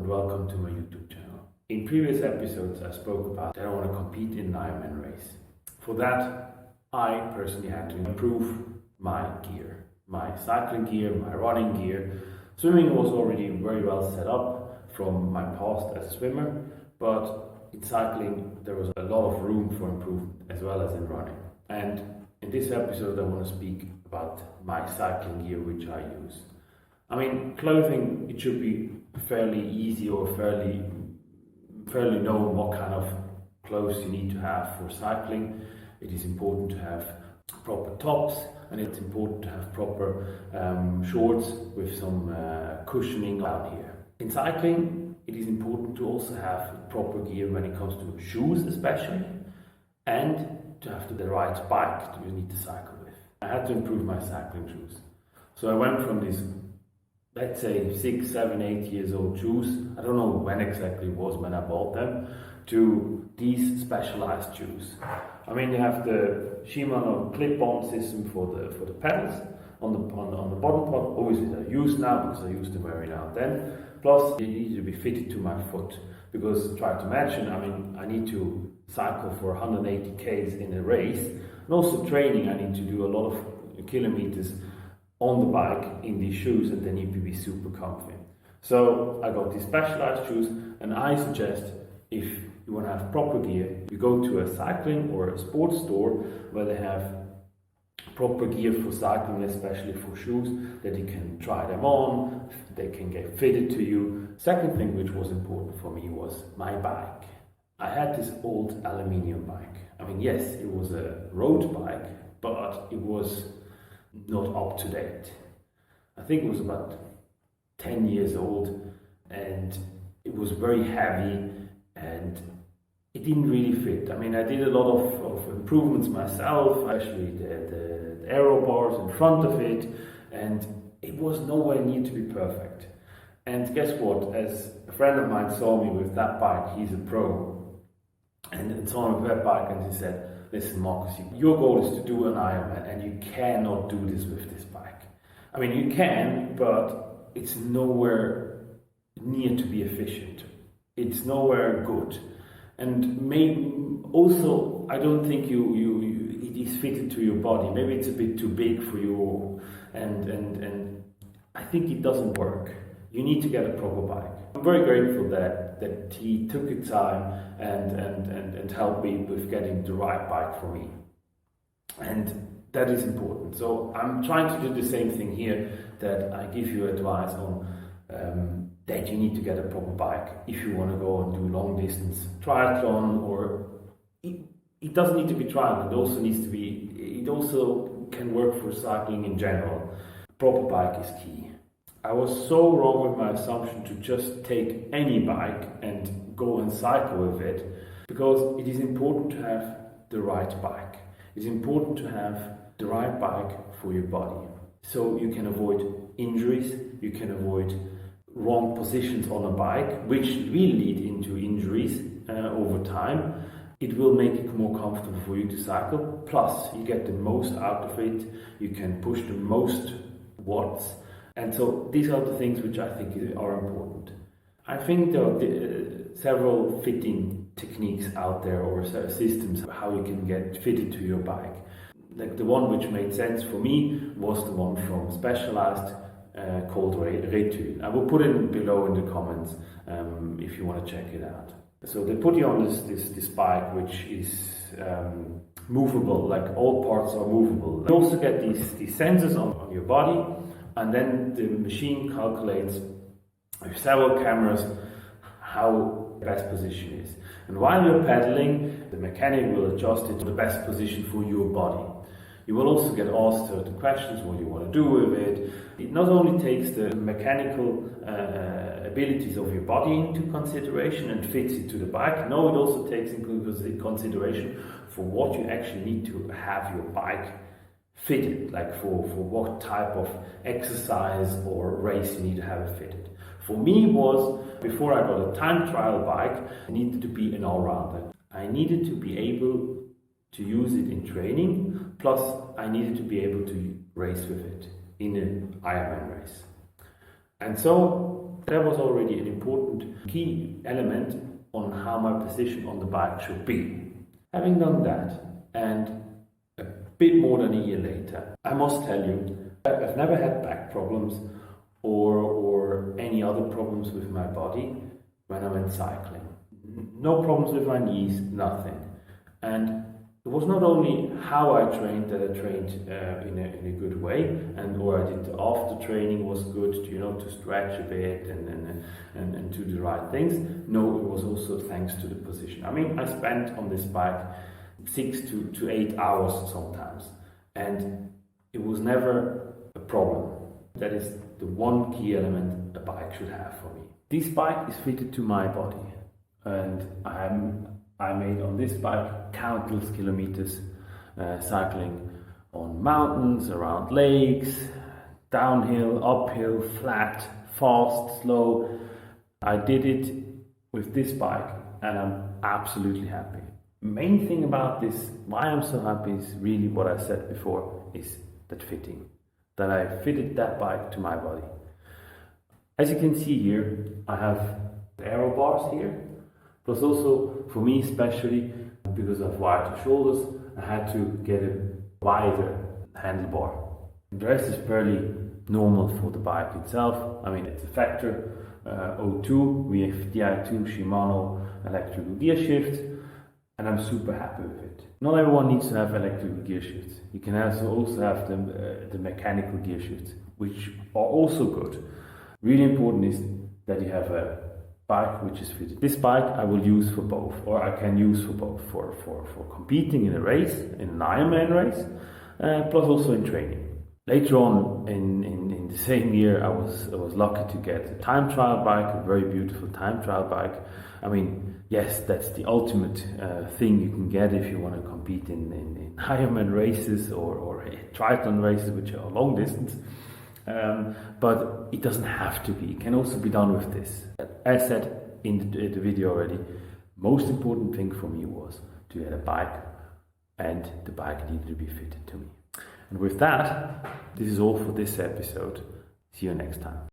and welcome to my YouTube channel. In previous episodes I spoke about that I want to compete in an Ironman race. For that I personally had to improve my gear, my cycling gear, my running gear. Swimming was already very well set up from my past as a swimmer, but in cycling there was a lot of room for improvement as well as in running. And in this episode I want to speak about my cycling gear which I use. I mean, clothing, it should be fairly easy or fairly known what kind of clothes you need to have for cycling. It is important to have proper tops, and it's important to have proper shorts with some cushioning out here. In cycling, it is important to also have proper gear when it comes to shoes especially, and to have the right bike that you need to cycle with. I had to improve my cycling shoes. So I went from these, let's say 6, 7, 8 years old shoes, I don't know when exactly it was when I bought them, to these specialized shoes. I mean, you have the Shimano clip-on system for the pedals on the bottom part. Obviously they're used now because I use them every now and then. Plus they need to be fitted to my foot, because try to imagine, I mean, I need to cycle for 180 k's in a race, and also training, I need to do a lot of kilometers on the bike in these shoes, and they need to be super comfy. So I got these specialized shoes, and I suggest if you want to have proper gear, you go to a cycling or a sports store where they have proper gear for cycling, especially for shoes, that you can try them on, they can get fitted to you. Second thing which was important for me was my bike. I had this old aluminium bike. I mean, yes, it was a road bike, but it was not up to date. I think it was about 10 years old, and it was very heavy and it didn't really fit. I mean, I did a lot of improvements myself, especially the aero bars in front of it, and it was nowhere near to be perfect. And guess what? As a friend of mine saw me with that bike, he's a pro, and saw me with that bike, and he said, "Listen, Marcus, your goal is to do an Ironman, and you cannot do this with this bike. I mean, you can, but it's nowhere near to be efficient. It's nowhere good. And maybe also, I don't think it is fitted to your body. Maybe it's a bit too big for you, and I think it doesn't work. You need to get a proper bike." I'm very grateful that he took his time and helped me with getting the right bike for me. And that is important. So I'm trying to do the same thing here, that I give you advice on that you need to get a proper bike if you want to go and do long distance triathlon, or it doesn't need to be triathlon, it also can work for cycling in general. Proper bike is key. I was so wrong with my assumption to just take any bike and go and cycle with it, because it is important to have the right bike. It's important to have the right bike for your body, so you can avoid injuries, you can avoid wrong positions on a bike, which will lead into injuries over time. It will make it more comfortable for you to cycle, plus you get the most out of it, you can push the most watts. And so these are the things which I think are important. I think there are several fitting techniques out there, or systems how you can get fitted to your bike. Like the one which made sense for me was the one from Specialized, called Retul. I will put it below in the comments if you want to check it out. So they put you on this bike which is movable, like all parts are movable. You also get these sensors on your body, and then the machine calculates with several cameras how the best position is. And while you're pedaling, the mechanic will adjust it to the best position for your body. You will also get asked certain questions, what you want to do with it. It not only takes the mechanical abilities of your body into consideration and fits it to the bike, no, it also takes into consideration for what you actually need to have your bike fitted, like for what type of exercise or race you need to have it fitted. For me was, before I got a time trial bike, I needed to be an all-rounder. I needed to be able to use it in training, plus I needed to be able to race with it in an Ironman race. And so that was already an important key element on how my position on the bike should be. Having done that, and a bit more than a year later, I must tell you, I've never had back problems or any other problems with my body when I went cycling. No problems with my knees, nothing. And it was not only how I trained, that I trained in a good way, and or I did after training was good, to stretch a bit and do the right things. No, it was also thanks to the position. I mean, I spent on this bike 6 to 8 hours sometimes, and it was never a problem. That is the one key element a bike should have for me. This bike is fitted to my body, and I made on this bike countless kilometers cycling on mountains, around lakes, downhill, uphill, flat, fast, slow. I did it with this bike and I'm absolutely happy. Main thing about this, why I'm so happy, is really what I said before, is that fitting. That I fitted that bike to my body. As you can see here, I have the aero bars here. Plus also, for me especially, because of wider shoulders, I had to get a wider handlebar. The rest is fairly normal for the bike itself. I mean, it's a Factor 02 with Di2 Shimano electrical gear shift, and I'm super happy with it. Not everyone needs to have electrical gear shifts. You can also have the mechanical gear shifts, which are also good. Really important is that you have a bike which is fitted. This bike I will use for both, or I can use for both, for competing in a race, in an Ironman race, plus also in training. Later on in the same year, I was lucky to get a time trial bike, a very beautiful time trial bike. I mean, yes, that's the ultimate thing you can get if you want to compete in Ironman races or triathlon races, which are long distance. But it doesn't have to be. It can also be done with this. As said in the video already, most important thing for me was to get a bike, and the bike needed to be fitted to me. And with that, this is all for this episode. See you next time.